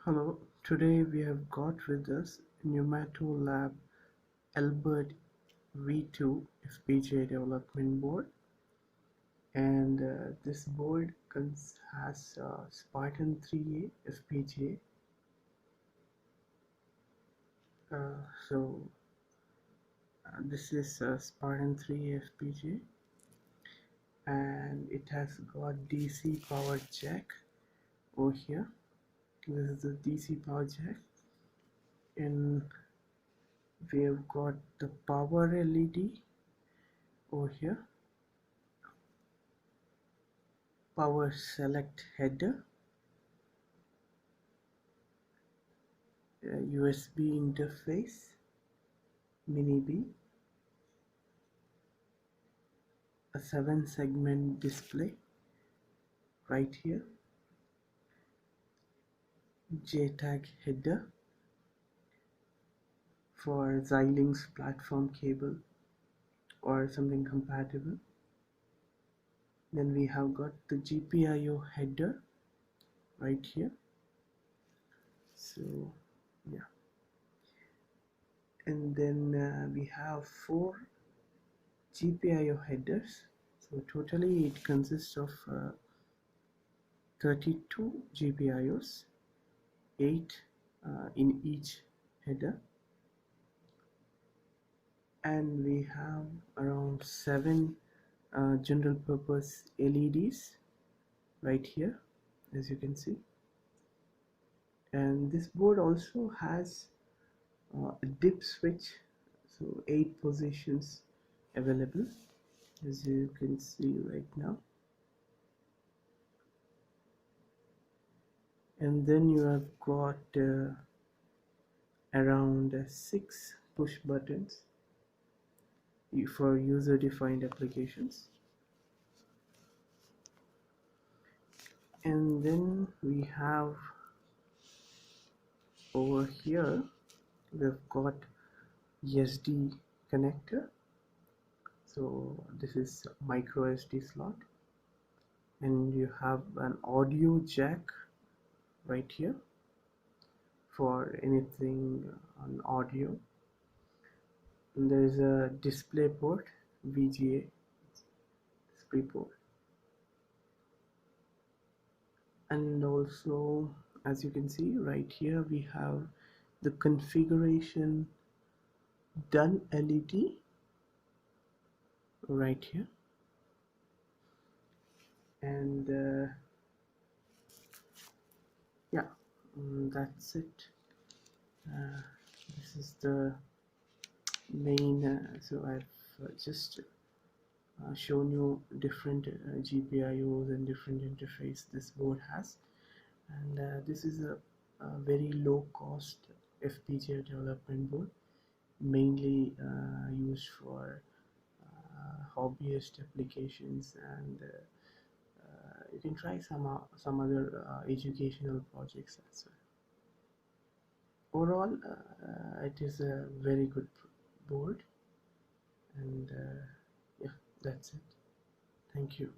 Hello, today we have got with us Numato Lab ElbertV2 FPGA development board, and this board has Spartan 3A FPGA. This is Spartan 3A FPGA, and it has got DC power jack over here. This is the DC power jack, and we have got the power LED over here, power select header, USB interface, mini B, a 7-segment display right here, JTAG header for Xilinx platform cable or something compatible. Then we have got the GPIO header right here. So yeah, and then we have 4 GPIO headers. So totally it consists of 32 GPIOs, 8 in each header, and we have around 7 general purpose LEDs right here, as you can see. And this board also has a dip switch, so 8 positions available, as you can see right now. And then you have got around 6 push buttons for user-defined applications. And then we have over here we've got SD connector. So this is micro SD slot, and you have an audio jack right here for anything on audio. And there is a display port, VGA display port, and also, as you can see right here, we have the configuration done LED right here. And yeah, that's it. This is the main so I've just shown you different GPIOs and different interface this board has, and this is a very low cost FPGA development board, mainly used for hobbyist applications, and you can try some other educational projects as well. Overall, it is a very good board, and yeah, that's it. Thank you.